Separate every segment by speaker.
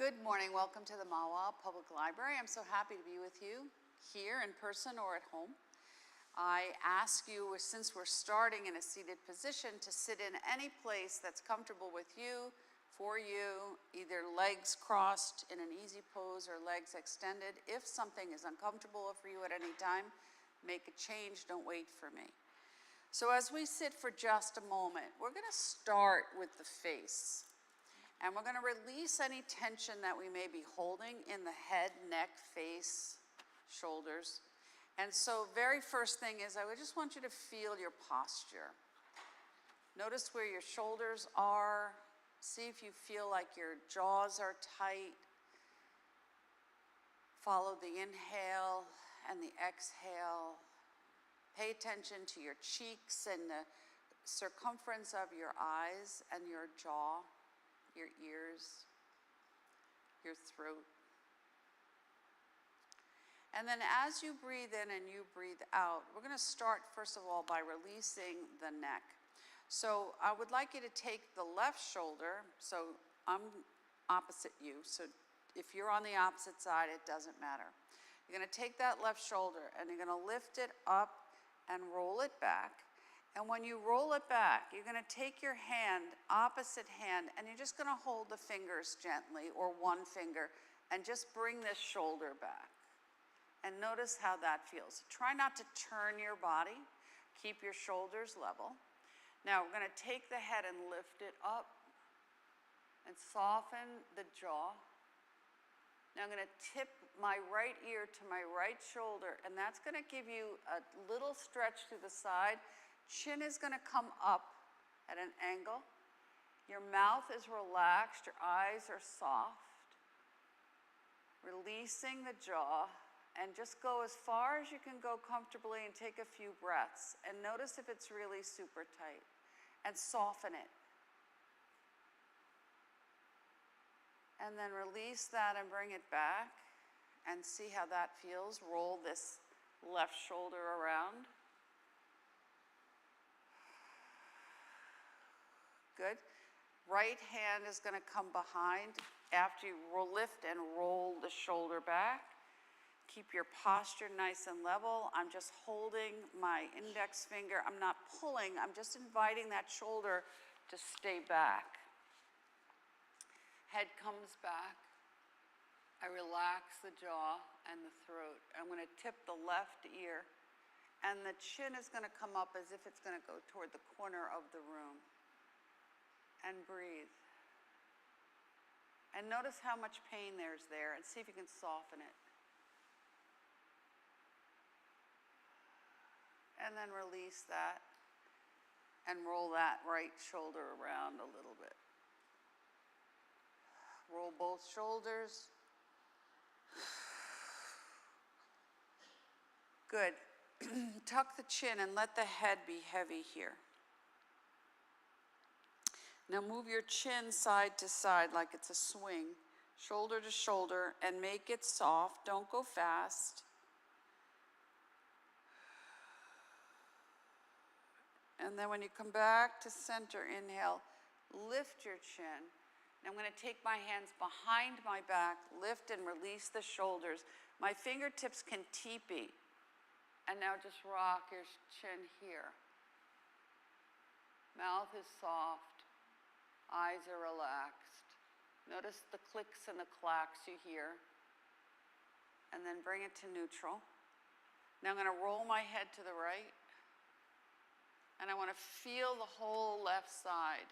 Speaker 1: Good morning. Welcome to the Mahwah Public Library. I'm so happy to be with you here in person or at home. I ask you, since we're starting in a seated position, to sit in any place that's comfortable with you, for you, either legs crossed in an easy pose or legs extended. If something is uncomfortable for you at any time, make a change. Don't wait for me. So as we sit for just a moment, we're going to start with the face. And we're going to release any tension that we may be holding in the head, neck, face, shoulders. And so very first thing is I just want you to feel your posture. Notice where your shoulders are. See if you feel like your jaws are tight. Follow the inhale and the exhale. Pay attention to your cheeks and the circumference of your eyes and your jaw, your ears, your throat. And then as you breathe in and you breathe out, we're going to start first of all by releasing the neck. So I would like you to take the left shoulder, so I'm opposite you, so if you're on the opposite side, it doesn't matter. You're going to take that left shoulder and you're going to lift it up and roll it back. And when you roll it back, you're going to take your hand, opposite hand, and you're just going to hold the fingers gently, or one finger, and just bring this shoulder back. And notice how that feels. Try not to turn your body. Keep your shoulders level. Now we're going to take the head and lift it up and soften the jaw. Now I'm going to tip my right ear to my right shoulder, and that's going to give you a little stretch to the side. Chin is going to come up at an angle. Your mouth is relaxed. Your eyes are soft. Releasing the jaw, and just go as far as you can go comfortably and take a few breaths. And notice if it's really super tight. And soften it. And then release that and bring it back. And see how that feels. Roll this left shoulder around. Good. Right hand is going to come behind after you lift and roll the shoulder back. Keep your posture nice and level. I'm just holding my index finger. I'm not pulling. I'm just inviting that shoulder to stay back. Head comes back. I relax the jaw and the throat. I'm going to tip the left ear. And the chin is going to come up as if it's going to go toward the corner of the room. And breathe. And notice how much pain there's there, and see if you can soften it. And then release that and roll that right shoulder around a little bit. Roll both shoulders. Good. Tuck the chin and let the head be heavy here. Now move your chin side to side like it's a swing, shoulder to shoulder, and make it soft. Don't go fast. And then when you come back to center, inhale, lift your chin. Now I'm going to take my hands behind my back, lift and release the shoulders. My fingertips can teepee. And now just rock your chin here. Mouth is soft. Eyes are relaxed. Notice the clicks and the clacks you hear. And then bring it to neutral. Now I'm going to roll my head to the right. And I want to feel the whole left side.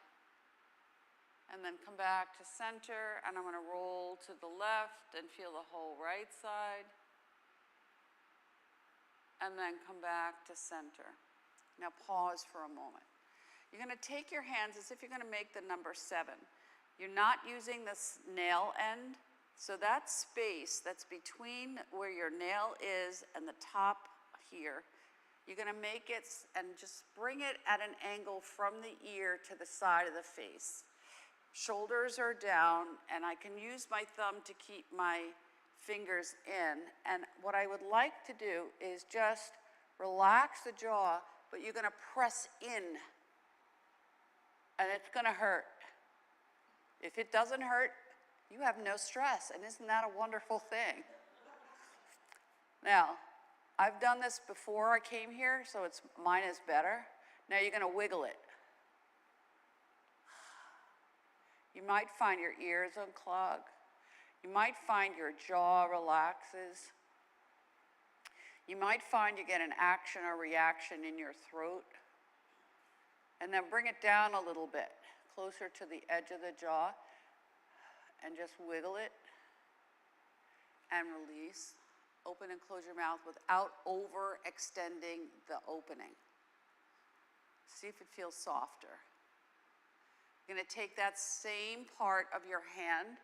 Speaker 1: And then come back to center. And I'm going to roll to the left and feel the whole right side. And then come back to center. Now pause for a moment. You're going to take your hands as if you're going to make the number 7. You're not using this nail end. So that space that's between where your nail is and the top here, you're going to make it and just bring it at an angle from the ear to the side of the face. Shoulders are down, and I can use my thumb to keep my fingers in. And what I would like to do is just relax the jaw, but you're going to press in. And it's going to hurt. If it doesn't hurt, You have no stress, and isn't that a wonderful thing? Now, I've done this before I came here, so mine is better. Now you're gonna wiggle it. You might find your ears unclog. You might find your jaw relaxes. You might find you get an action or reaction in your throat. And then bring it down a little bit, closer to the edge of the jaw, and just wiggle it and release. Open and close your mouth without overextending the opening. See if it feels softer. You're gonna take that same part of your hand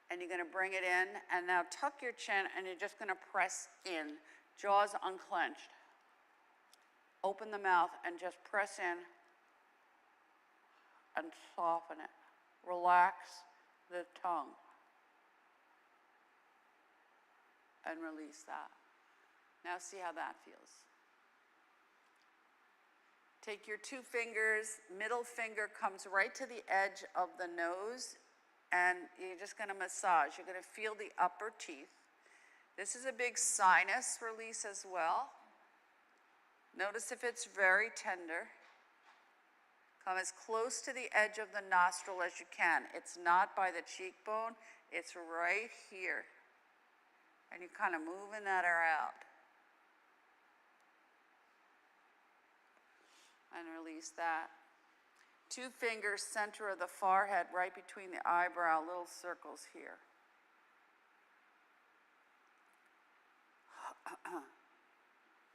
Speaker 1: and you're gonna bring it in, and now tuck your chin and you're just gonna press in, jaws unclenched. Open the mouth and just press in and soften it. Relax the tongue. And release that. Now see how that feels. Take your 2 fingers, middle finger comes right to the edge of the nose, and you're just gonna massage. You're gonna feel the upper teeth. This is a big sinus release as well. Notice if it's very tender. Come as close to the edge of the nostril as you can. It's not by the cheekbone, it's right here. And you're kind of moving that air out. And release that. 2 fingers, center of the forehead, right between the eyebrow, little circles here.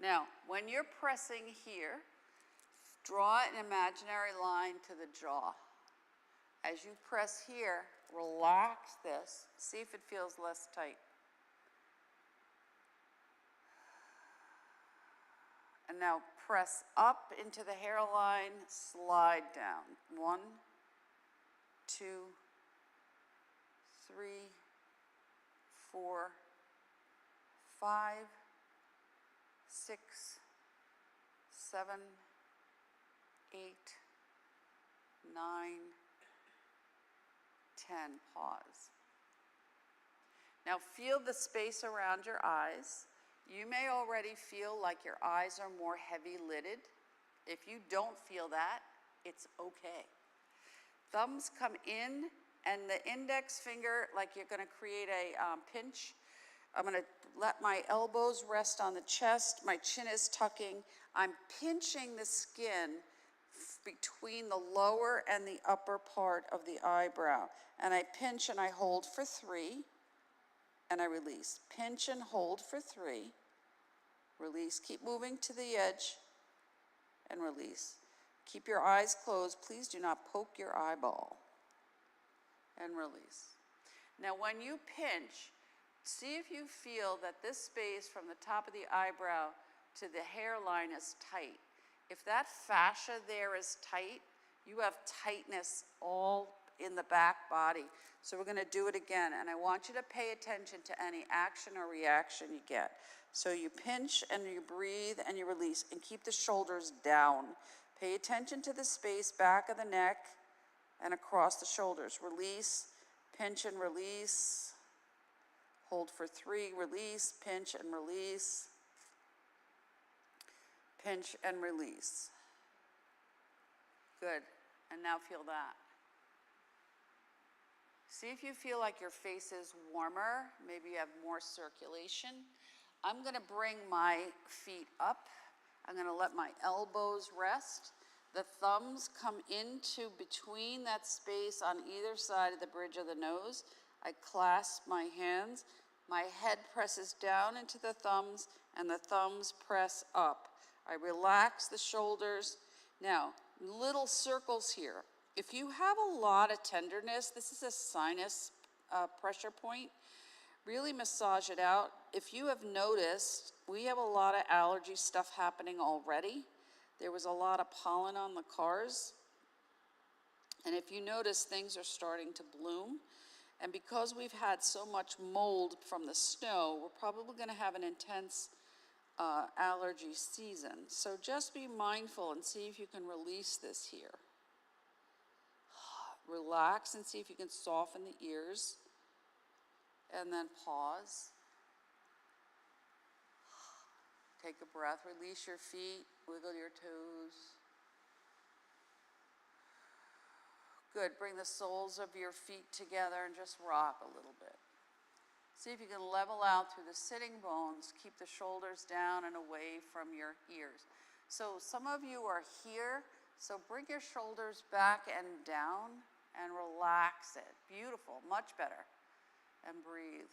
Speaker 1: Now, when you're pressing here, draw an imaginary line to the jaw. As you press here, relax this. See if it feels less tight. And now press up into the hairline, slide down. 1, 2, 3, 4, 5, 6, 7, 8, 9, 10. Pause. Now feel the space around your eyes. You may already feel like your eyes are more heavy-lidded. If you don't feel that, it's okay. Thumbs come in, and the index finger, like you're gonna create a pinch. I'm gonna let my elbows rest on the chest. My chin is tucking. I'm pinching the skin between the lower and the upper part of the eyebrow. And I pinch and I hold for 3, and I release. Pinch and hold for 3, release. Keep moving to the edge, and release. Keep your eyes closed. Please do not poke your eyeball, and release. Now when you pinch, see if you feel that this space from the top of the eyebrow to the hairline is tight. If that fascia there is tight, you have tightness all in the back body. So we're gonna do it again, and I want you to pay attention to any action or reaction you get. So you pinch and you breathe and you release, and keep the shoulders down. Pay attention to the space back of the neck and across the shoulders. Release, pinch and release. Hold for 3, release, pinch and release. Pinch and release. Good, and now feel that. See if you feel like your face is warmer, maybe you have more circulation. I'm gonna bring my feet up. I'm gonna let my elbows rest. The thumbs come into between that space on either side of the bridge of the nose. I clasp my hands. My head presses down into the thumbs, and the thumbs press up. I relax the shoulders. Now, little circles here. If you have a lot of tenderness, this is a sinus pressure point. Really massage it out. If you have noticed, we have a lot of allergy stuff happening already. There was a lot of pollen on the cars. And if you notice, things are starting to bloom. And because we've had so much mold from the snow, we're probably gonna have an intense allergy season. So just be mindful and see if you can release this here. Relax and see if you can soften the ears. and then pause. Take a breath, release your feet, wiggle your toes. Good, bring the soles of your feet together and just rock a little bit. See if you can level out through the sitting bones. Keep the shoulders down and away from your ears. So some of you are here, so bring your shoulders back and down and relax it. Beautiful, much better. And breathe.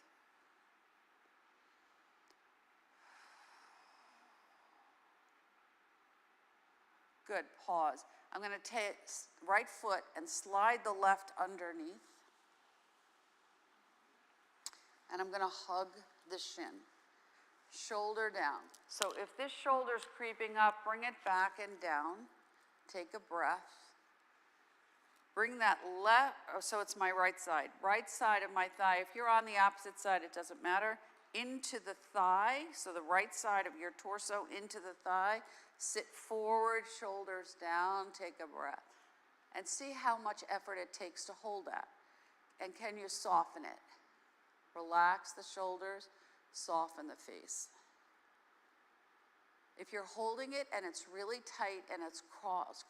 Speaker 1: Good, pause. I'm going to take right foot and slide the left underneath. And I'm going to hug the shin. Shoulder down. So if this shoulder's creeping up, bring it back and down. Take a breath. Bring that left, so it's my right side of my thigh. If you're on the opposite side, it doesn't matter. Into the thigh, so the right side of your torso into the thigh. Sit forward, shoulders down, take a breath. And see how much effort it takes to hold that. And can you soften it? Relax the shoulders, soften the face. If you're holding it and it's really tight and it's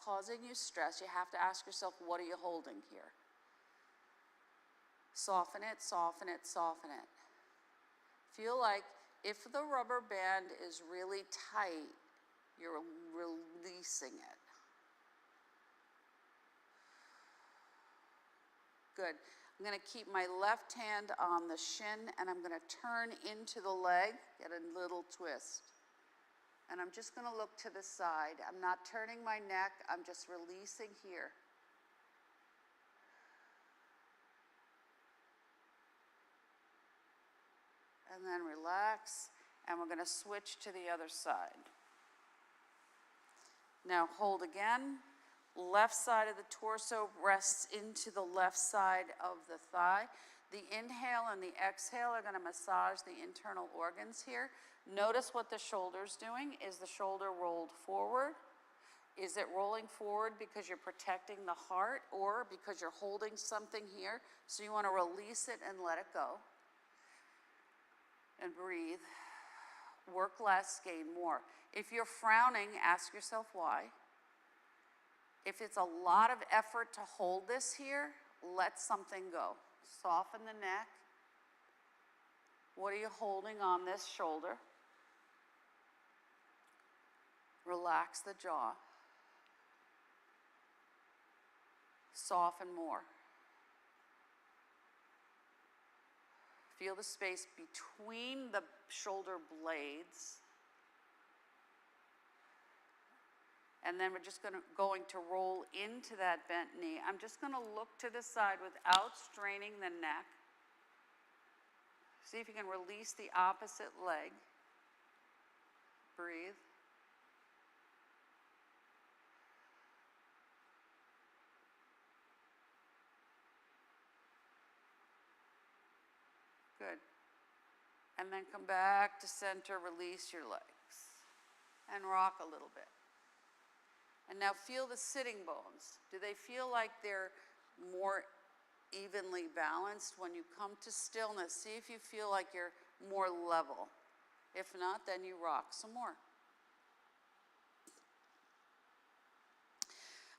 Speaker 1: causing you stress, you have to ask yourself, what are you holding here? Soften it, soften it, soften it. Feel like if the rubber band is really tight, you're releasing it. Good. I'm going to keep my left hand on the shin and I'm going to turn into the leg, get a little twist. And I'm just going to look to the side. I'm not turning my neck, I'm just releasing here. And then relax, and we're going to switch to the other side. Now hold again. Left side of the torso rests into the left side of the thigh. The inhale and the exhale are going to massage the internal organs here. Notice what the shoulder's doing. Is the shoulder rolled forward? Is it rolling forward because you're protecting the heart or because you're holding something here? So you want to release it and let it go. And breathe. Work less, gain more. If you're frowning, ask yourself why. If it's a lot of effort to hold this here, let something go. Soften the neck. What are you holding on this shoulder? Relax the jaw. Soften more. Feel the space between the shoulder blades. And then we're just going to roll into that bent knee. I'm just going to look to the side without straining the neck. See if you can release the opposite leg. Breathe. Good. And then come back to center, release your legs. And rock a little bit. And now feel the sitting bones. Do they feel like they're more evenly balanced? When you come to stillness, see if you feel like you're more level. If not, then you rock some more.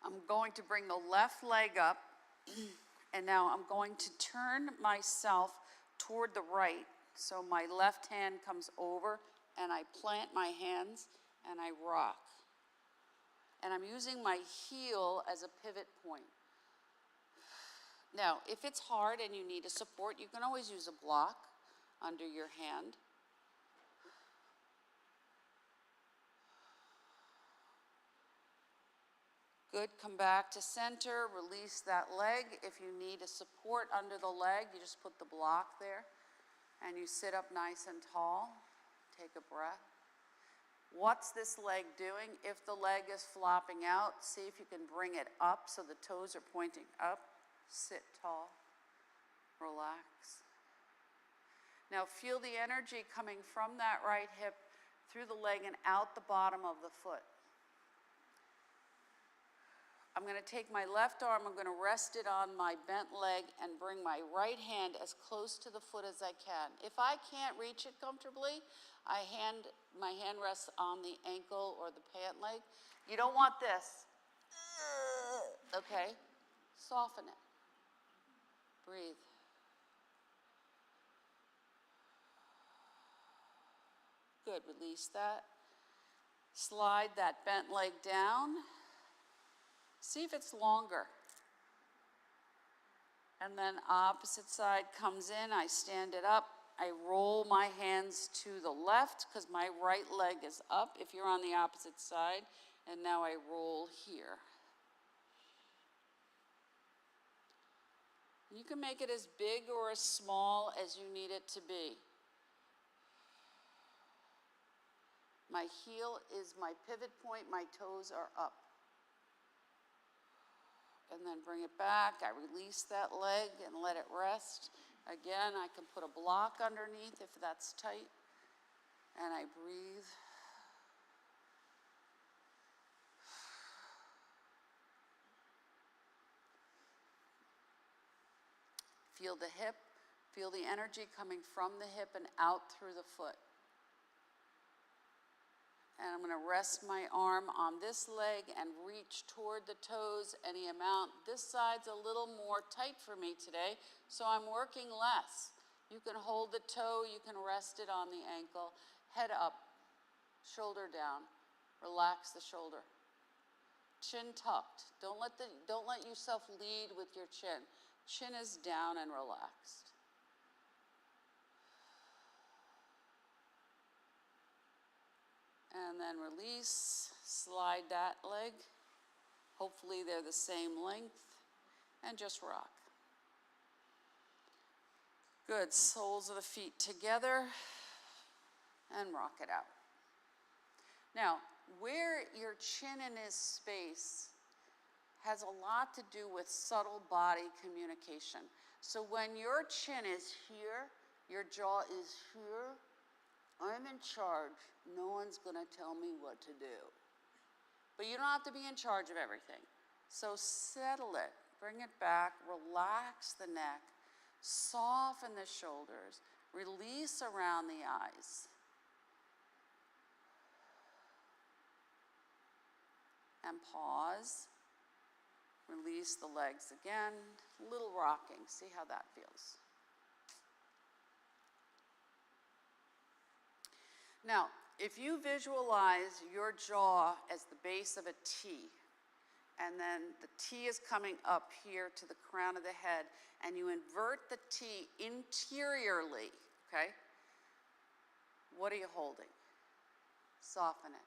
Speaker 1: I'm going to bring the left leg up, and now I'm going to turn myself toward the right. So my left hand comes over, and I plant my hands, and I rock. And I'm using my heel as a pivot point. Now, if it's hard and you need a support, you can always use a block under your hand. Good, come back to center, release that leg. If you need a support under the leg, you just put the block there. And you sit up nice and tall. Take a breath. What's this leg doing? If the leg is flopping out, see if you can bring it up so the toes are pointing up. Sit tall. Relax. Now feel the energy coming from that right hip through the leg and out the bottom of the foot. I'm going to take my left arm, I'm going to rest it on my bent leg and bring my right hand as close to the foot as I can. If I can't reach it comfortably, my hand rests on the ankle or the pant leg. You don't want this. Okay? Soften it. Breathe. Good, release that. Slide that bent leg down. See if it's longer. And then opposite side comes in, I stand it up. I roll my hands to the left because my right leg is up if you're on the opposite side. And now I roll here. You can make it as big or as small as you need it to be. My heel is my pivot point, my toes are up. And then bring it back, I release that leg and let it rest. Again, I can put a block underneath if that's tight. And I breathe. Feel the hip, feel the energy coming from the hip and out through the foot. And I'm going to rest my arm on this leg and reach toward the toes any amount. This side's a little more tight for me today, so I'm working less. You can hold the toe, you can rest it on the ankle. Head up, shoulder down. Relax the shoulder. Chin tucked. Don't let yourself lead with your chin. Chin is down and relaxed. And then release, slide that leg. Hopefully they're the same length. And just rock. Good, soles of the feet together. And rock it out. Now, where your chin is space has a lot to do with subtle body communication. So when your chin is here, your jaw is here, I'm in charge. No one's gonna tell me what to do. But you don't have to be in charge of everything. So settle it, bring it back, relax the neck, soften the shoulders, release around the eyes. And pause. Release the legs again. A little rocking. See how that feels. Now, if you visualize your jaw as the base of a T, and then the T is coming up here to the crown of the head, and you invert the T interiorly, okay? What are you holding? Soften it.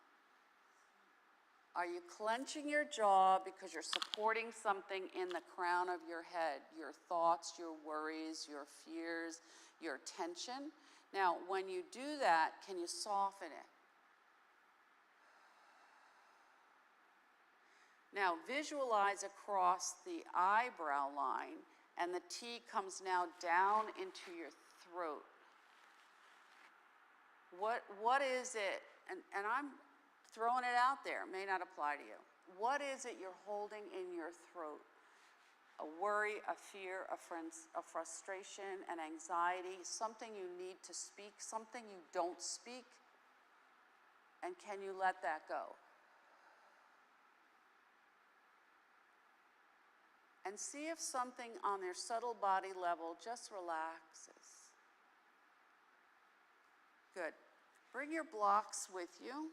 Speaker 1: Are you clenching your jaw because you're supporting something in the crown of your head? Your thoughts, your worries, your fears, your tension? Now, when you do that, can you soften it? Now, visualize across the eyebrow line, and the T comes now down into your throat. What is it? And I'm throwing it out there, may not apply to you. What is it you're holding in your throat? A worry, a fear, a frustration, an anxiety, something you need to speak, something you don't speak, and can you let that go? And see if something on their subtle body level just relaxes. Good. Bring your blocks with you.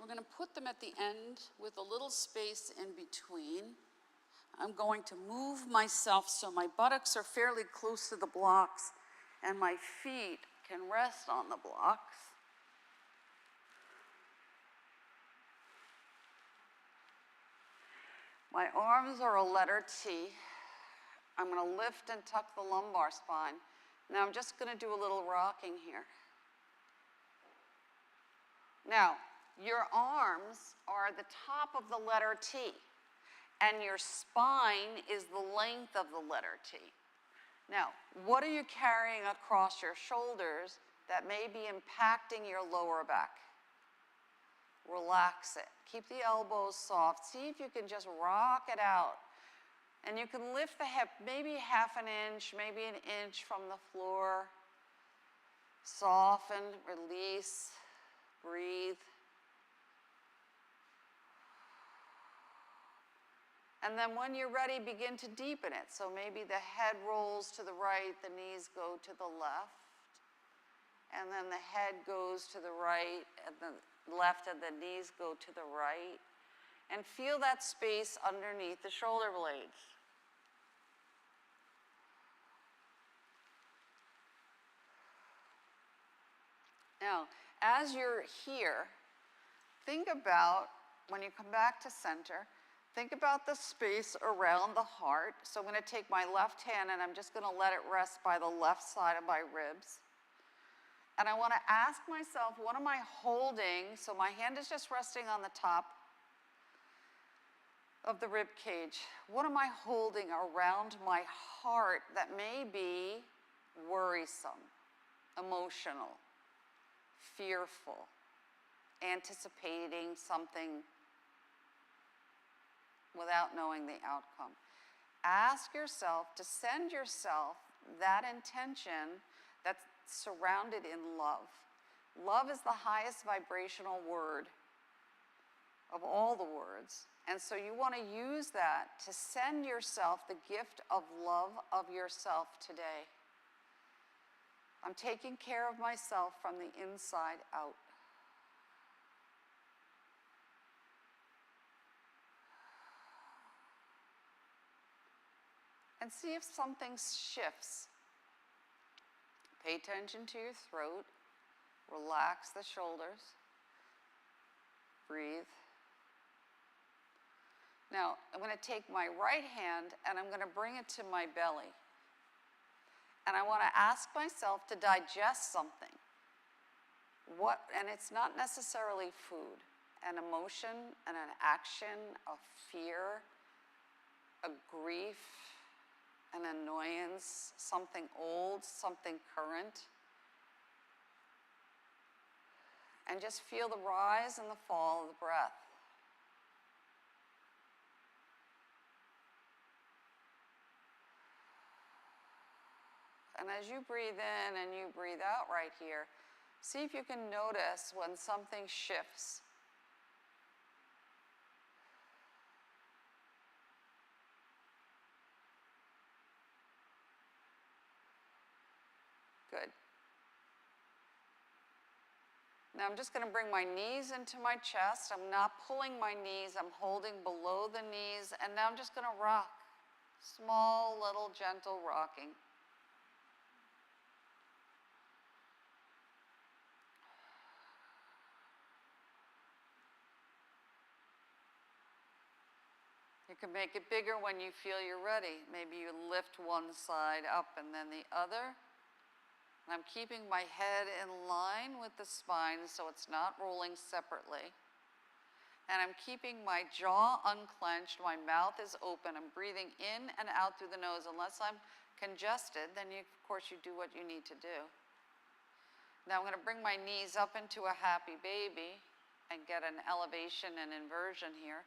Speaker 1: We're going to put them at the end with a little space in between. I'm going to move myself so my buttocks are fairly close to the blocks and my feet can rest on the blocks. My arms are a letter T. I'm going to lift and tuck the lumbar spine. Now I'm just going to do a little rocking here. Now, your arms are the top of the letter T, and your spine is the length of the letter T. Now, what are you carrying across your shoulders that may be impacting your lower back? Relax it. Keep the elbows soft. See if you can just rock it out. And you can lift the hip maybe half an inch, maybe an inch from the floor. Soften, release, breathe. And then when you're ready, begin to deepen it. So maybe the head rolls to the right, the knees go to the left. And then the head goes to the right, and the left, and the knees go to the right. And feel that space underneath the shoulder blades. Now, as you're here, think about, when you come back to center, think about the space around the heart. So I'm going to take my left hand and I'm just going to let it rest by the left side of my ribs. And I want to ask myself, what am I holding? So my hand is just resting on the top of the rib cage. What am I holding around my heart that may be worrisome, emotional, fearful, anticipating something without knowing the outcome? Ask yourself to send yourself that intention that's surrounded in love. Love is the highest vibrational word of all the words. And so you want to use that to send yourself the gift of love of yourself today. I'm taking care of myself from the inside out. And see if something shifts. Pay attention to your throat. Relax the shoulders. Breathe. Now, I'm going to take my right hand and I'm going to bring it to my belly. And I want to ask myself to digest something. And it's not necessarily food. An emotion, and an action, a fear, a grief, an annoyance, something old, something current. And just feel the rise and the fall of the breath. And as you breathe in and you breathe out right here, see if you can notice when something shifts. Good. Now I'm just going to bring my knees into my chest. I'm not pulling my knees. I'm holding below the knees. And now I'm just going to rock. Small, little, gentle rocking. You can make it bigger when you feel you're ready. Maybe you lift one side up and then the other. And I'm keeping my head in line with the spine so it's not rolling separately. And I'm keeping my jaw unclenched, my mouth is open. I'm breathing in and out through the nose. Unless I'm congested, then of course you do what you need to do. Now I'm going to bring my knees up into a happy baby and get an elevation and inversion here.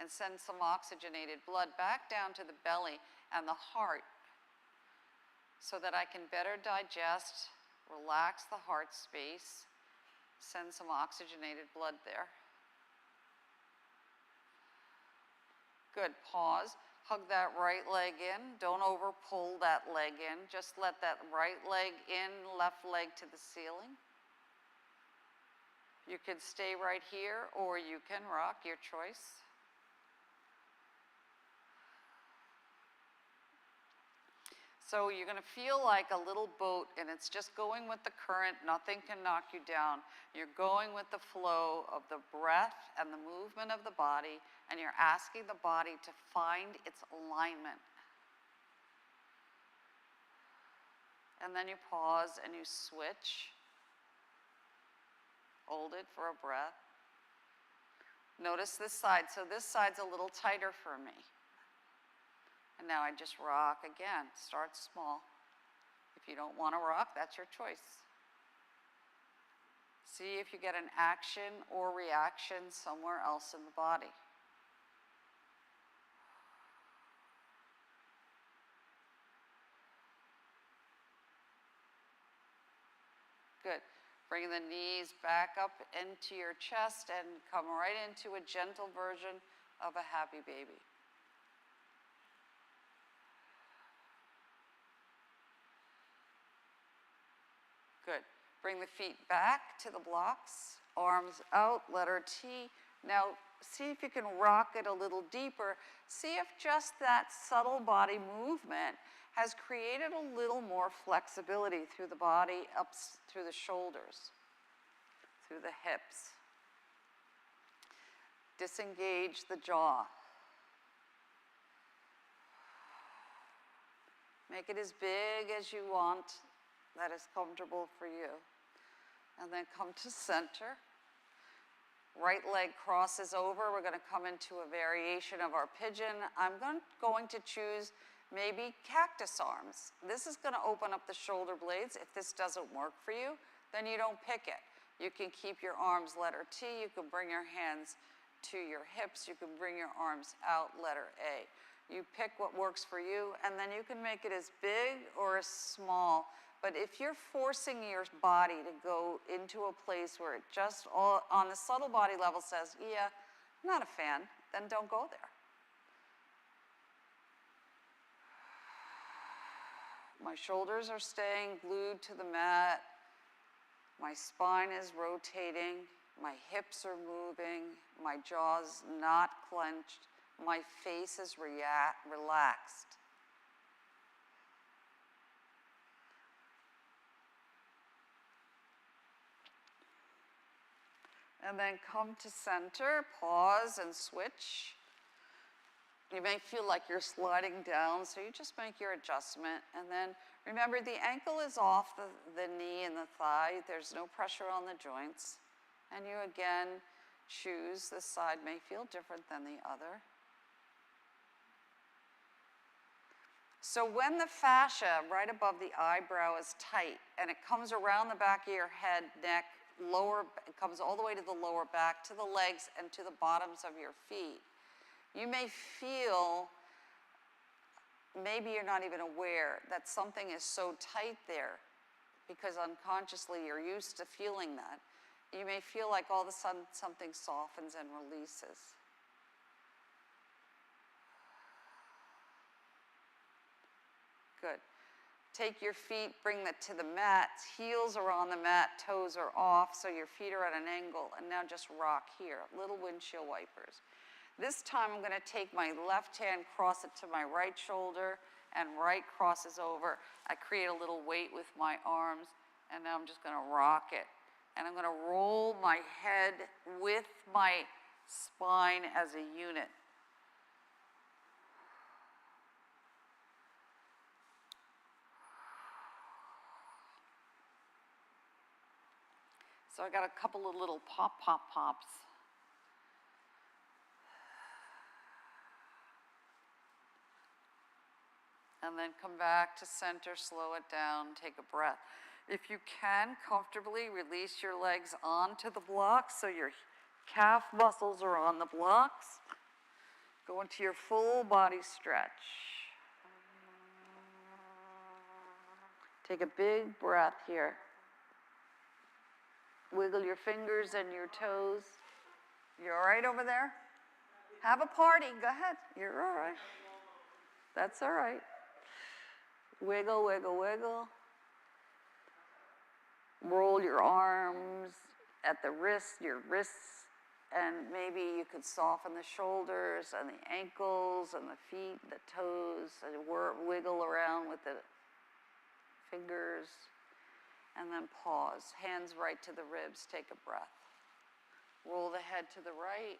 Speaker 1: And send some oxygenated blood back down to the belly and the heart so that I can better digest, relax the heart space, send some oxygenated blood there. Good, pause, hug that right leg in, don't over pull that leg in, just let that right leg in, left leg to the ceiling. You could stay right here or you can rock, your choice. So you're going to feel like a little boat and it's just going with the current. Nothing can knock you down. You're going with the flow of the breath and the movement of the body, and you're asking the body to find its alignment. And then you pause and you switch. Hold it for a breath. Notice this side. So this side's a little tighter for me. And now I just rock again. Start small. If you don't want to rock, that's your choice. See if you get an action or reaction somewhere else in the body. Good. Bring the knees back up into your chest and come right into a gentle version of a happy baby. Good. Bring the feet back to the blocks, arms out, letter T. Now, see if you can rock it a little deeper. See if just that subtle body movement has created a little more flexibility through the body, up through the shoulders, through the hips. Disengage the jaw. Make it as big as you want, that is comfortable for you. And then come to center. Right leg crosses over. We're going to come into a variation of our pigeon. I'm going to choose maybe cactus arms. This is going to open up the shoulder blades. If this doesn't work for you, then you don't pick it. You can keep your arms letter T. You can bring your hands to your hips. You can bring your arms out letter A. You pick what works for you, and then you can make it as big or as small. But if you're forcing your body to go into a place where it just all on the subtle body level says, yeah, I'm not a fan, then don't go there. My shoulders are staying glued to the mat. My spine is rotating. My hips are moving. My jaw's not clenched. My face is relaxed. And then come to center, pause and switch. You may feel like you're sliding down, so you just make your adjustment. And then remember, the ankle is off the knee and the thigh. There's no pressure on the joints. And you again choose. This side may feel different than the other. So when the fascia right above the eyebrow is tight and it comes around the back of your head, neck, it comes all the way to the lower back, to the legs, and to the bottoms of your feet, you may feel, maybe you're not even aware, that something is so tight there because unconsciously you're used to feeling that. You may feel like all of a sudden something softens and releases. Good. Take your feet, bring that to the mat. Heels are on the mat, toes are off, so your feet are at an angle. And now just rock here, little windshield wipers. This time I'm going to take my left hand, cross it to my right shoulder, and right crosses over. I create a little weight with my arms, and now I'm just going to rock it. And I'm going to roll my head with my spine as a unit. So I got a couple of little pops. And then come back to center, slow it down, take a breath. If you can, comfortably release your legs onto the blocks so your calf muscles are on the blocks. Go into your full body stretch. Take a big breath here. Wiggle your fingers and your toes. You all right over there? Have a party. Go ahead. You're all right. That's all right. Wiggle, wiggle, wiggle. Roll your arms at the wrists, your wrists, and maybe you could soften the shoulders and the ankles and the feet, the toes, and wiggle around with the fingers. And then pause. Hands right to the ribs. Take a breath. Roll the head to the right.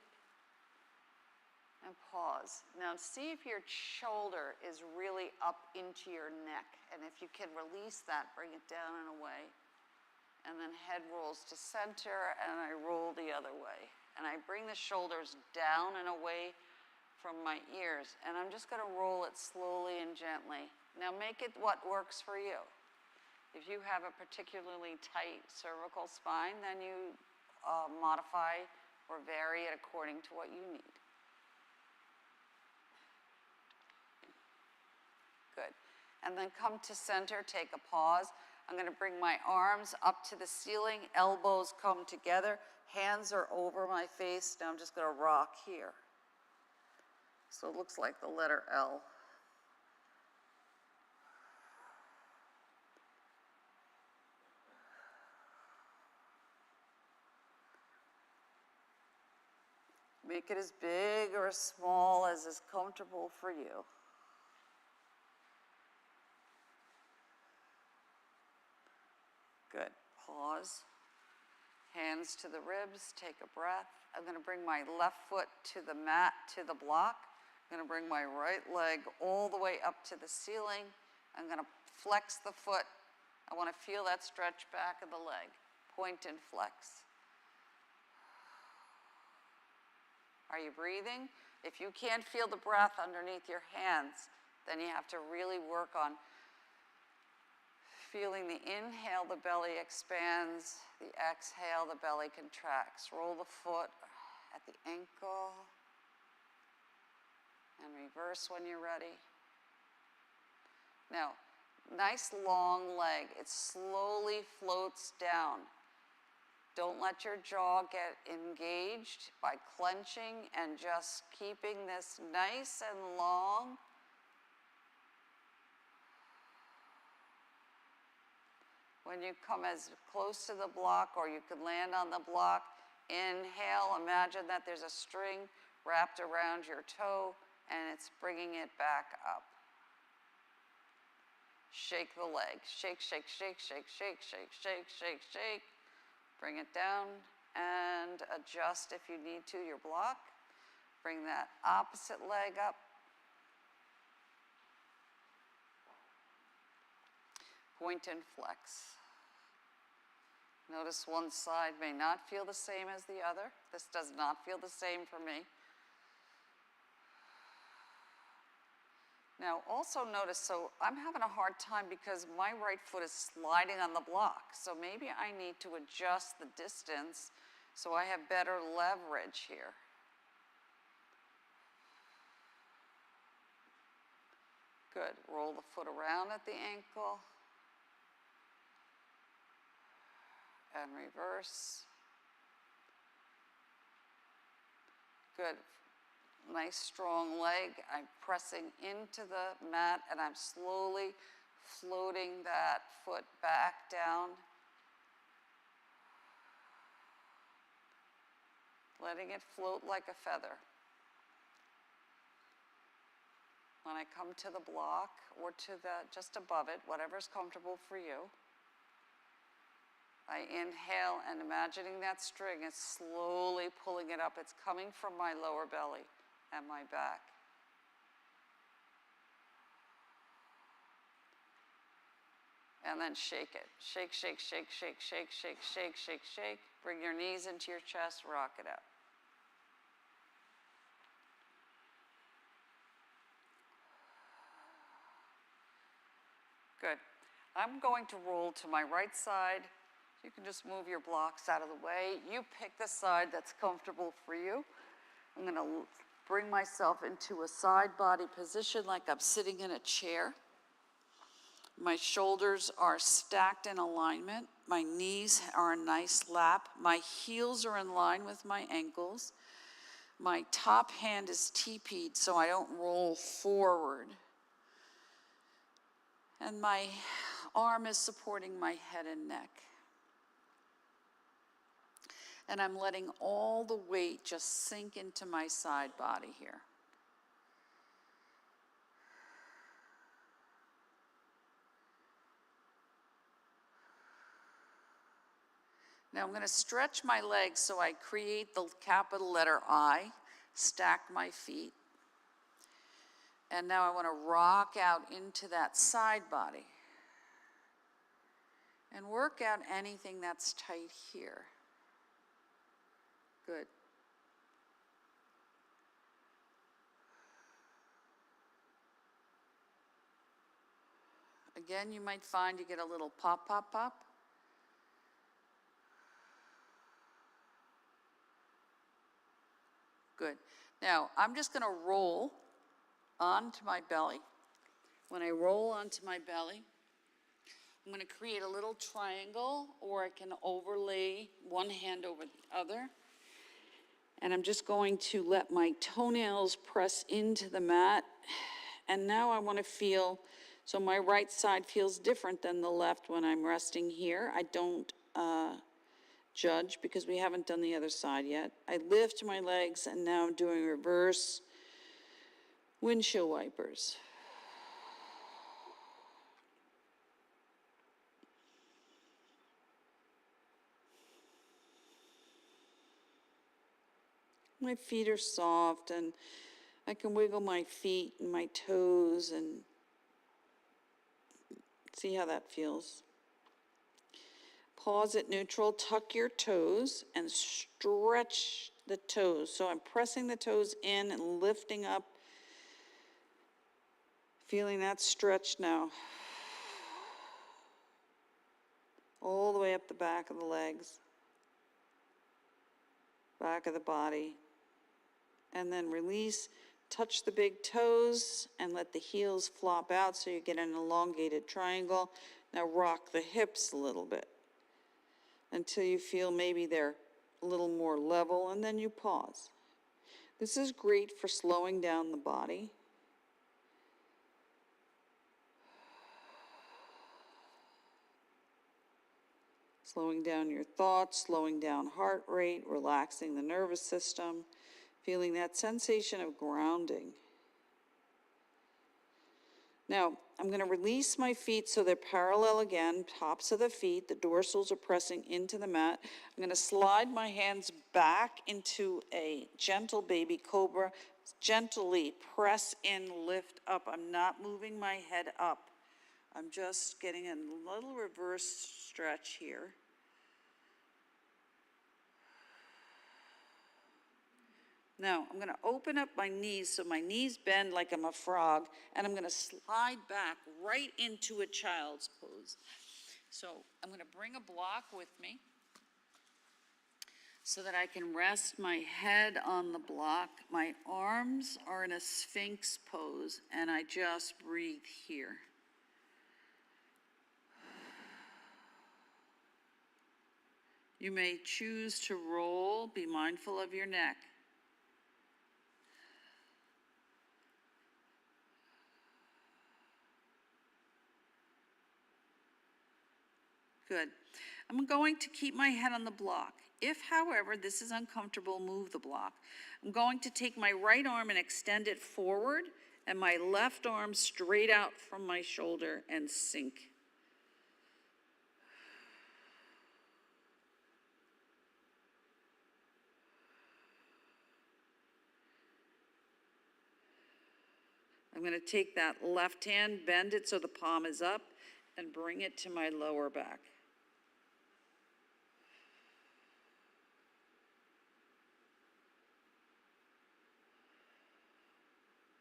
Speaker 1: And pause. Now see if your shoulder is really up into your neck. And if you can release that, bring it down and away. And then head rolls to center, and I roll the other way. And I bring the shoulders down and away from my ears. And I'm just going to roll it slowly and gently. Now make it what works for you. If you have a particularly tight cervical spine, then you modify or vary it according to what you need. Good. And then come to center, take a pause. I'm going to bring my arms up to the ceiling, elbows come together, hands are over my face. Now I'm just going to rock here. So it looks like the letter L. Make it as big or as small as is comfortable for you. Good. Pause. Hands to the ribs, take a breath. I'm going to bring my left foot to the mat, to the block. I'm going to bring my right leg all the way up to the ceiling. I'm going to flex the foot. I want to feel that stretch back of the leg. Point and flex. Are you breathing? If you can't feel the breath underneath your hands, then you have to really work on feeling the inhale, the belly expands, the exhale, the belly contracts. Roll the foot at the ankle and reverse when you're ready. Now, nice long leg. It slowly floats down. Don't let your jaw get engaged by clenching and just keeping this nice and long. When you come as close to the block, or you could land on the block, inhale, imagine that there's a string wrapped around your toe and it's bringing it back up. Shake the leg. Shake, shake, shake, shake, shake, shake, shake, shake, shake. Bring it down and adjust if you need to your block. Bring that opposite leg up. Point and flex. Notice one side may not feel the same as the other. This does not feel the same for me. Now also notice, so I'm having a hard time because my right foot is sliding on the block. So maybe I need to adjust the distance so I have better leverage here. Good. Roll the foot around at the ankle. And reverse. Good. Nice strong leg. I'm pressing into the mat and I'm slowly floating that foot back down. Letting it float like a feather. When I come to the block or to the just above it, whatever's comfortable for you, I inhale and imagining that string is slowly pulling it up. It's coming from my lower belly and my back. And then shake it. Shake, shake, shake, shake, shake, shake, shake, shake, shake. Bring your knees into your chest, rock it out. Good. I'm going to roll to my right side. You can just move your blocks out of the way. You pick the side that's comfortable for you. I'm going to bring myself into a side body position like I'm sitting in a chair. My shoulders are stacked in alignment. My knees are a nice lap. My heels are in line with my ankles. My top hand is teepeed so I don't roll forward. And my arm is supporting my head and neck. And I'm letting all the weight just sink into my side body here. Now I'm going to stretch my legs so I create the capital letter I, stack my feet. And now I want to rock out into that side body and work out anything that's tight here. Good. Again, you might find you get a little pop, pop, pop. Good. Now, I'm just going to roll onto my belly. When I roll onto my belly, I'm going to create a little triangle, or I can overlay one hand over the other. And I'm just going to let my toenails press into the mat. And now I want to feel, so my right side feels different than the left when I'm resting here. I don't judge because we haven't done the other side yet. I lift my legs and now I'm doing reverse windshield wipers. My feet are soft and I can wiggle my feet and my toes and see how that feels. Pause at neutral, tuck your toes and stretch the toes. So I'm pressing the toes in and lifting up, feeling that stretch now. All the way up the back of the legs, back of the body. And then release, touch the big toes and let the heels flop out so you get an elongated triangle. Now rock the hips a little bit until you feel maybe they're a little more level, and then you pause. This is great for slowing down the body. Slowing down your thoughts, slowing down heart rate, relaxing the nervous system, feeling that sensation of grounding. Now, I'm going to release my feet so they're parallel again, tops of the feet, the dorsals are pressing into the mat. I'm going to slide my hands back into a gentle baby cobra. Gently press in, lift up. I'm not moving my head up. I'm just getting a little reverse stretch here. Now, I'm going to open up my knees so my knees bend like I'm a frog, and I'm going to slide back right into a child's pose. So I'm going to bring a block with me so that I can rest my head on the block. My arms are in a sphinx pose, and I just breathe here. You may choose to roll, be mindful of your neck. Good. I'm going to keep my head on the block. If, however, this is uncomfortable, move the block. I'm going to take my right arm and extend it forward, and my left arm straight out from my shoulder and sink. I'm going to take that left hand, bend it so the palm is up, and bring it to my lower back.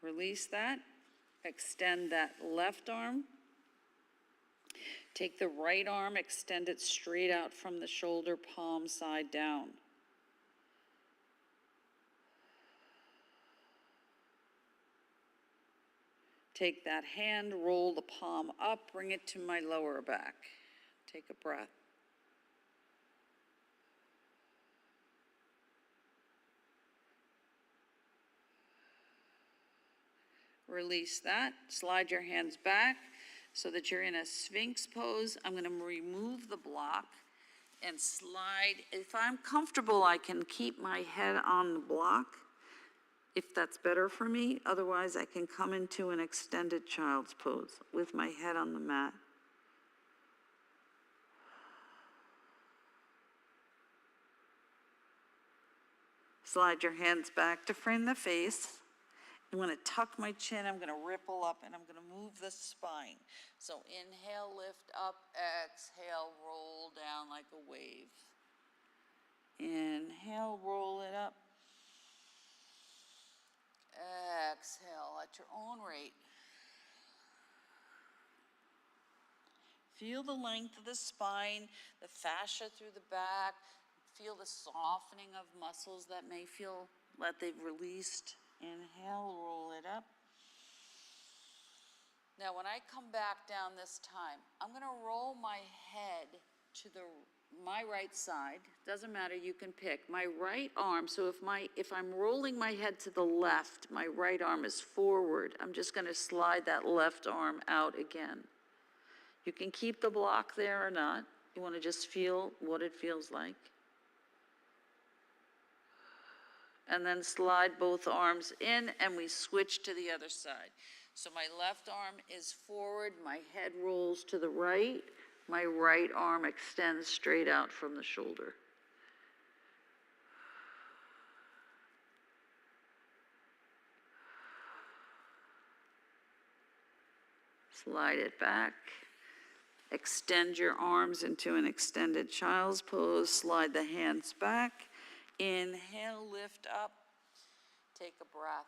Speaker 1: Release that, extend that left arm. Take the right arm, extend it straight out from the shoulder, palm side down. Take that hand, roll the palm up, bring it to my lower back. Take a breath. Release that, slide your hands back so that you're in a sphinx pose. I'm going to remove the block and slide. If I'm comfortable, I can keep my head on the block, if that's better for me. Otherwise, I can come into an extended child's pose with my head on the mat. Slide your hands back to frame the face. I'm going to tuck my chin, I'm going to ripple up, and I'm going to move the spine. So inhale, lift up, exhale, roll down like a wave. Inhale, roll it up. Exhale at your own rate. Feel the length of the spine, the fascia through the back. Feel the softening of muscles that may feel that they've released. Inhale, roll it up. Now, when I come back down this time, I'm going to roll my head to my right side. Doesn't matter, you can pick. My right arm, so if I'm rolling my head to the left, my right arm is forward. I'm just going to slide that left arm out again. You can keep the block there or not. You want to just feel what it feels like. And then slide both arms in, and we switch to the other side. So my left arm is forward, my head rolls to the right, my right arm extends straight out from the shoulder. Slide it back. Extend your arms into an extended child's pose. Slide the hands back. Inhale, lift up. Take a breath.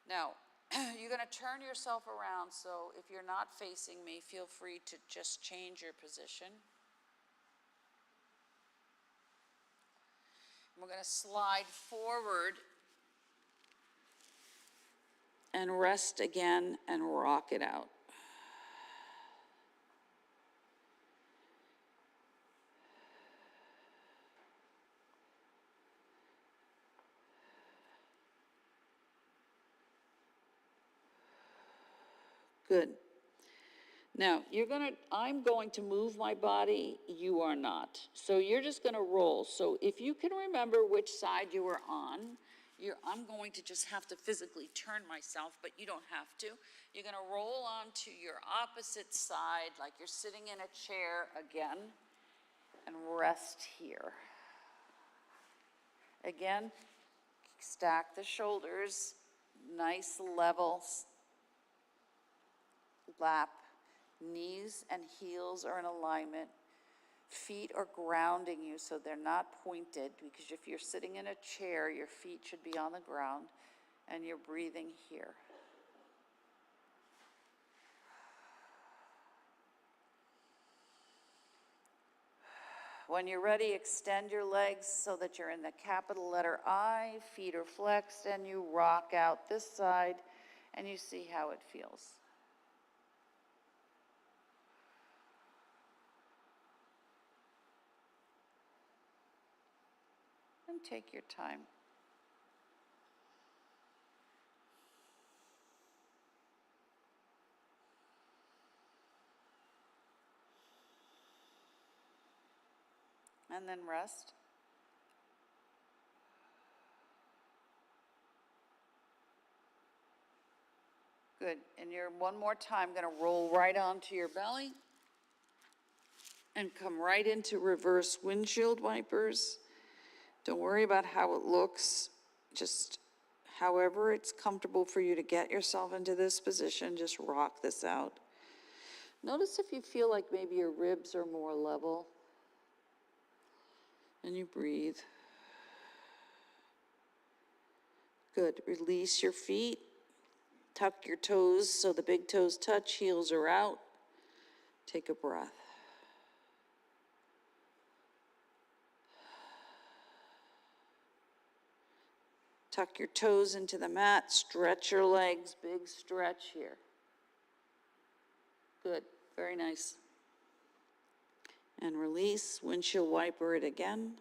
Speaker 1: Now, you're going to turn yourself around, so if you're not facing me, feel free to just change your position. We're going to slide forward and rest again and rock it out. Good. Now, I'm going to move my body, you are not. So you're just going to roll. So if you can remember which side you were on, I'm going to just have to physically turn myself, but you don't have to. You're going to roll onto your opposite side like you're sitting in a chair again, and rest here. Again, stack the shoulders, nice level lap. Knees and heels are in alignment. Feet are grounding you so they're not pointed, because if you're sitting in a chair, your feet should be on the ground, and you're breathing here. When you're ready, extend your legs so that you're in the capital letter I, feet are flexed, and you rock out this side, and you see how it feels. And take your time. And then rest. Good. And you're one more time going to roll right onto your belly and come right into reverse windshield wipers. Don't worry about how it looks. Just however it's comfortable for you to get yourself into this position, just rock this out. Notice if you feel like maybe your ribs are more level. And you breathe. Good. Release your feet. Tuck your toes so the big toes touch, heels are out. Take a breath. Tuck your toes into the mat, stretch your legs, big stretch here. Good, very nice. And release, windshield wiper it again.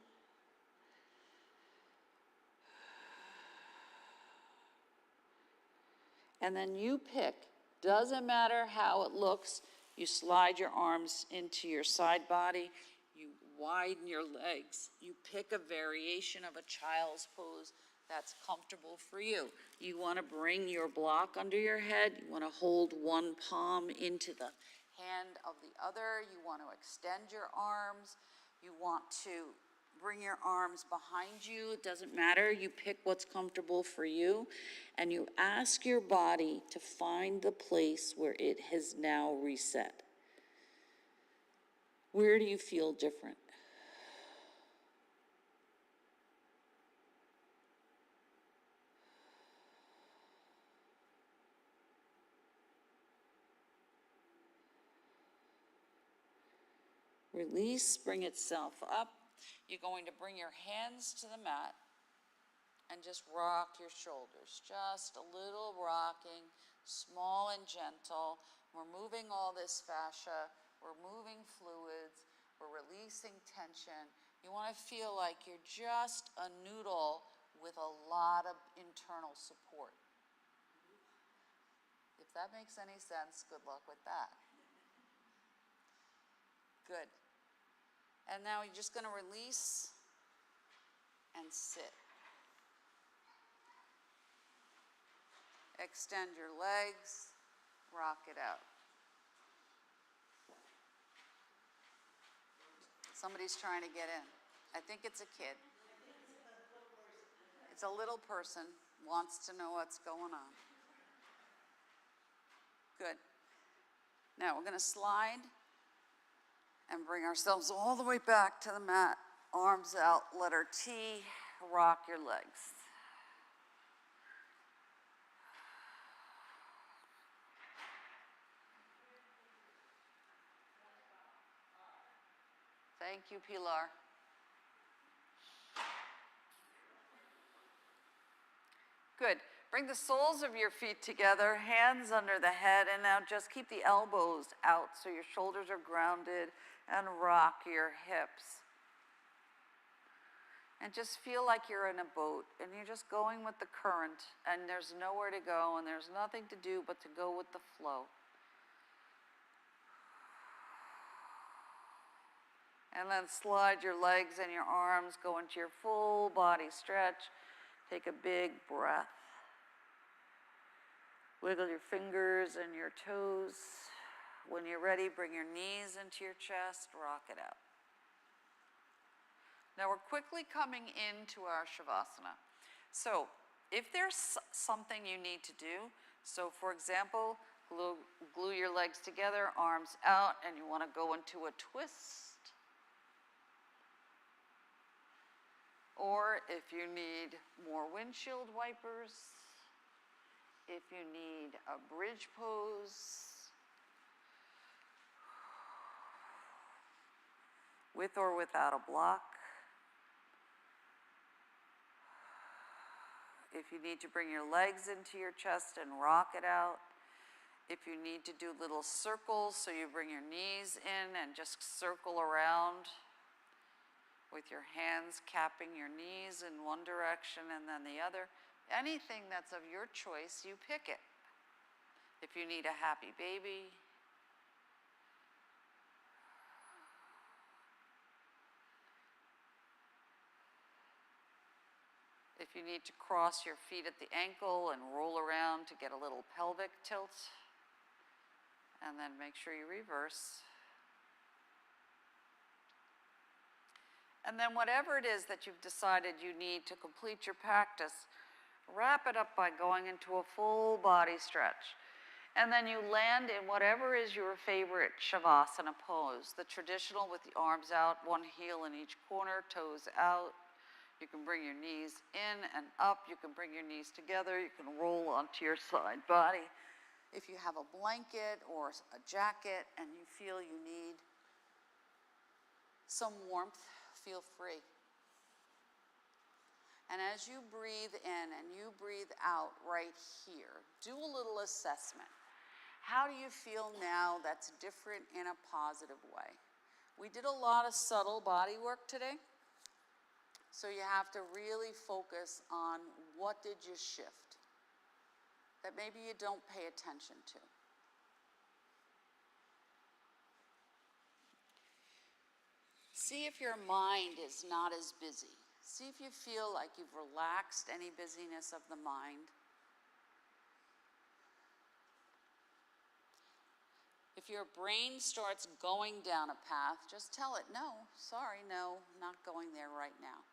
Speaker 1: And then you pick, doesn't matter how it looks, you slide your arms into your side body, you widen your legs, you pick a variation of a child's pose that's comfortable for you. You want to bring your block under your head, you want to hold one palm into the hand of the other, you want to extend your arms, you want to bring your arms behind you. It doesn't matter. You pick what's comfortable for you, and you ask your body to find the place where it has now reset. Where do you feel different? Release, bring itself up. You're going to bring your hands to the mat and just rock your shoulders. Just a little rocking, small and gentle. We're moving all this fascia. We're moving fluids. We're releasing tension. You want to feel like you're just a noodle with a lot of internal support. If that makes any sense, good luck with that. Good. And now you're just going to release and sit. Extend your legs, rock it out. Somebody's trying to get in. I think it's a kid. It's a little person, wants to know what's going on. Good. Now we're going to slide and bring ourselves all the way back to the mat. Arms out, letter T, rock your legs. Thank you, Pilar. Good. Bring the soles of your feet together, hands under the head, and now just keep the elbows out so your shoulders are grounded, and rock your hips. And just feel like you're in a boat and you're just going with the current, and there's nowhere to go and there's nothing to do but to go with the flow. And then slide your legs and your arms, go into your full body stretch. Take a big breath. Wiggle your fingers and your toes. When you're ready, bring your knees into your chest, rock it out. Now we're quickly coming into our Shavasana. So if there's something you need to do, so for example, glue your legs together, arms out, and you want to go into a twist. Or if you need more windshield wipers, if you need a bridge pose, with or without a block. If you need to bring your legs into your chest and rock it out. If you need to do little circles, so you bring your knees in and just circle around with your hands capping your knees in one direction and then the other. Anything that's of your choice, you pick it. If you need a happy baby, if you need to cross your feet at the ankle and roll around to get a little pelvic tilt, and then make sure you reverse. And then whatever it is that you've decided you need to complete your practice, wrap it up by going into a full body stretch. And then you land in whatever is your favorite Shavasana pose, the traditional with the arms out, one heel in each corner, toes out. You can bring your knees in and up. You can bring your knees together. You can roll onto your side body. If you have a blanket or a jacket and you feel you need some warmth, feel free. And as you breathe in and you breathe out right here, do a little assessment. How do you feel now that's different in a positive way? We did a lot of subtle body work today, so you have to really focus on what did you shift that maybe you don't pay attention to. See if your mind is not as busy. See if you feel like you've relaxed any busyness of the mind. If your brain starts going down a path, just tell it, no, sorry, no, not going there right now.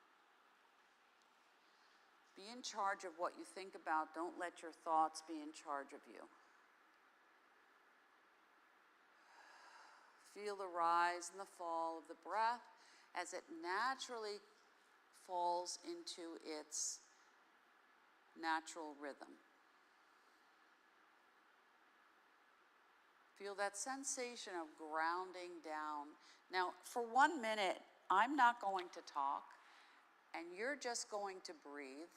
Speaker 1: Be in charge of what you think about. Don't let your thoughts be in charge of you. Feel the rise and the fall of the breath as it naturally falls into its natural rhythm. Feel that sensation of grounding down. Now, for 1 minute, I'm not going to talk, and you're just going to breathe.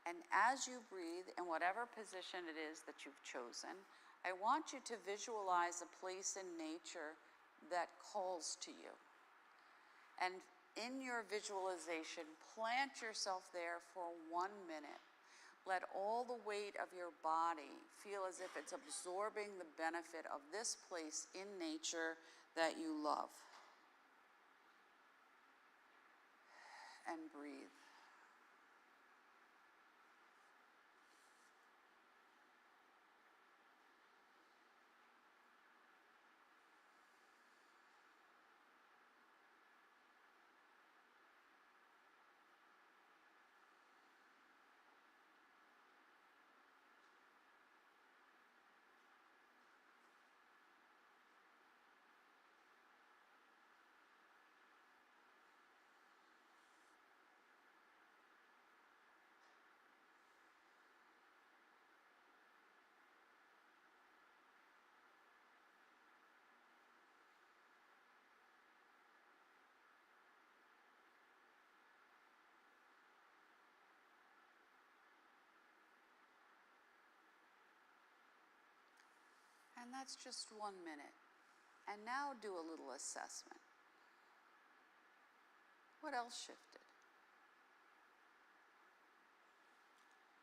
Speaker 1: And as you breathe, in whatever position it is that you've chosen, I want you to visualize a place in nature that calls to you. And in your visualization, plant yourself there for 1 minute. Let all the weight of your body feel as if it's absorbing the benefit of this place in nature that you love. And breathe. And that's just 1 minute. And now do a little assessment. What else shifted?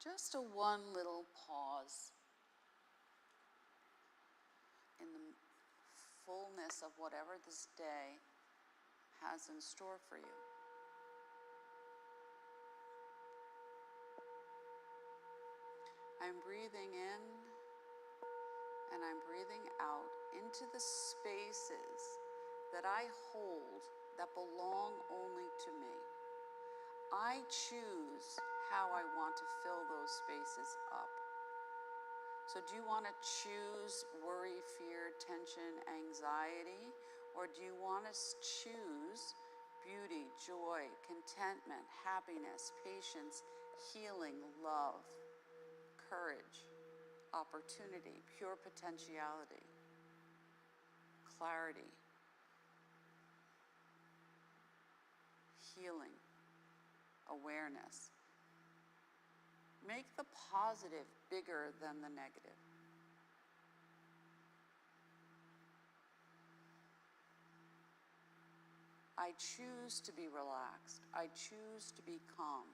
Speaker 1: Just a one little pause in the fullness of whatever this day has in store for you. I'm breathing in and I'm breathing out into the spaces that I hold that belong only to me. I choose how I want to fill those spaces up. So do you want to choose worry, fear, tension, anxiety? Or do you want to choose beauty, joy, contentment, happiness, patience, healing, love, courage, opportunity, pure potentiality, clarity, healing, awareness? Make the positive bigger than the negative. I choose to be relaxed. I choose to be calm.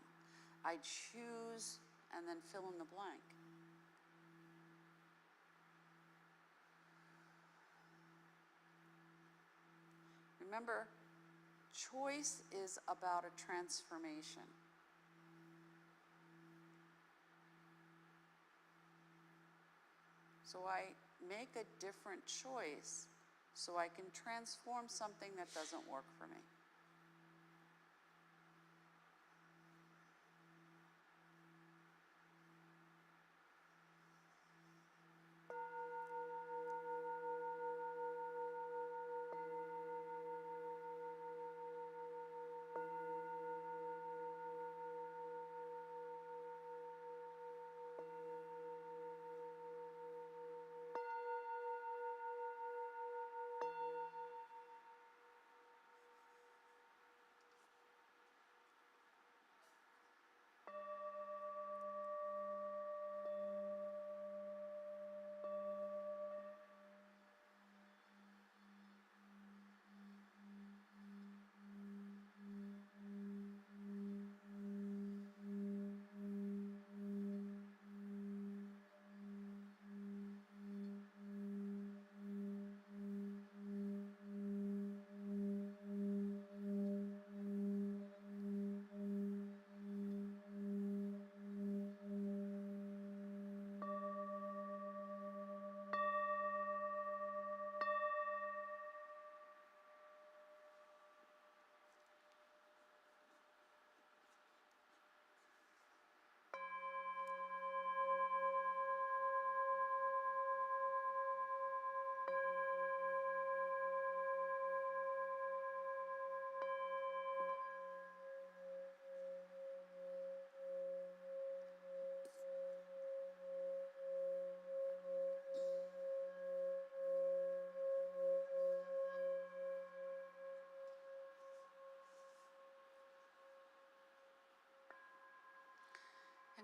Speaker 1: I choose, and then fill in the blank. Remember, choice is about a transformation. So I make a different choice so I can transform something that doesn't work for me.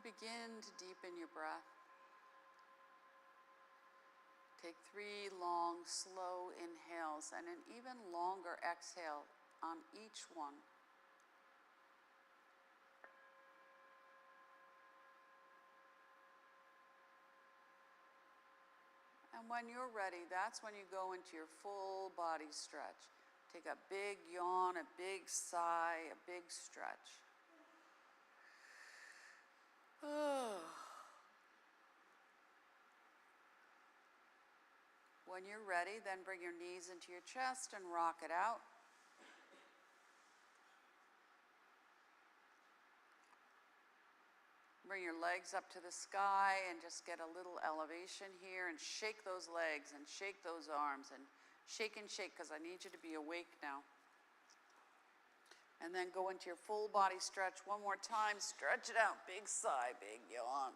Speaker 1: begin to deepen your breath. Take 3 long, slow inhales and an even longer exhale on each one. And when you're ready, that's when you go into your full body stretch. Take a big yawn, a big sigh, a big stretch. When you're ready, then bring your knees into your chest and rock it out. Bring your legs up to the sky and just get a little elevation here and shake those legs and shake those arms and shake, because I need you to be awake now. And then go into your full body stretch one more time. Stretch it out. Big sigh, big yawn.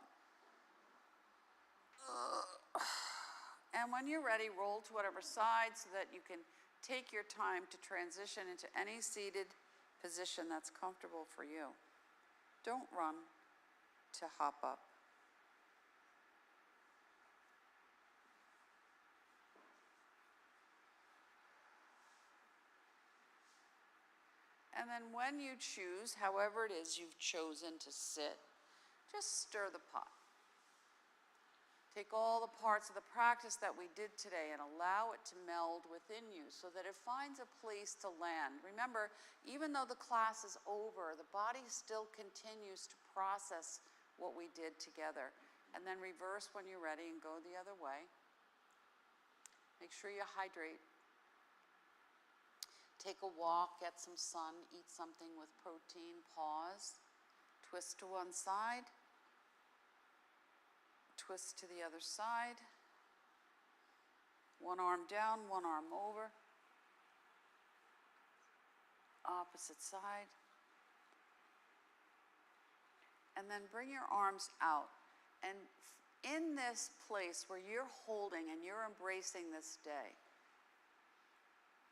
Speaker 1: And when you're ready, roll to whatever side so that you can take your time to transition into any seated position that's comfortable for you. Don't run to hop up. And then when you choose, however it is you've chosen to sit, just stir the pot. Take all the parts of the practice that we did today and allow it to meld within you so that it finds a place to land. Remember, even though the class is over, the body still continues to process what we did together. And then reverse when you're ready and go the other way. Make sure you hydrate. Take a walk, get some sun, eat something with protein, pause, twist to one side, twist to the other side, one arm down, one arm over, opposite side, and then bring your arms out. And in this place where you're holding and you're embracing this day,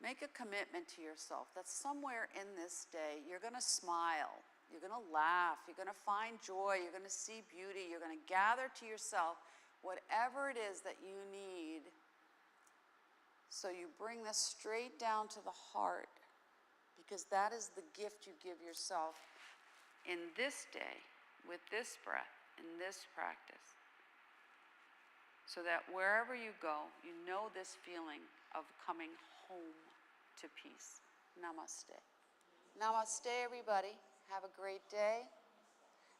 Speaker 1: make a commitment to yourself that somewhere in this day, you're going to smile, you're going to laugh, you're going to find joy, you're going to see beauty, you're going to gather to yourself whatever it is that you need. So you bring this straight down to the heart, because that is the gift you give yourself in this day, with this breath, in this practice. So that wherever you go, you know this feeling of coming home to peace. Namaste. Namaste, everybody. Have a great day,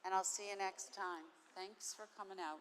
Speaker 1: and I'll see you next time. Thanks for coming out.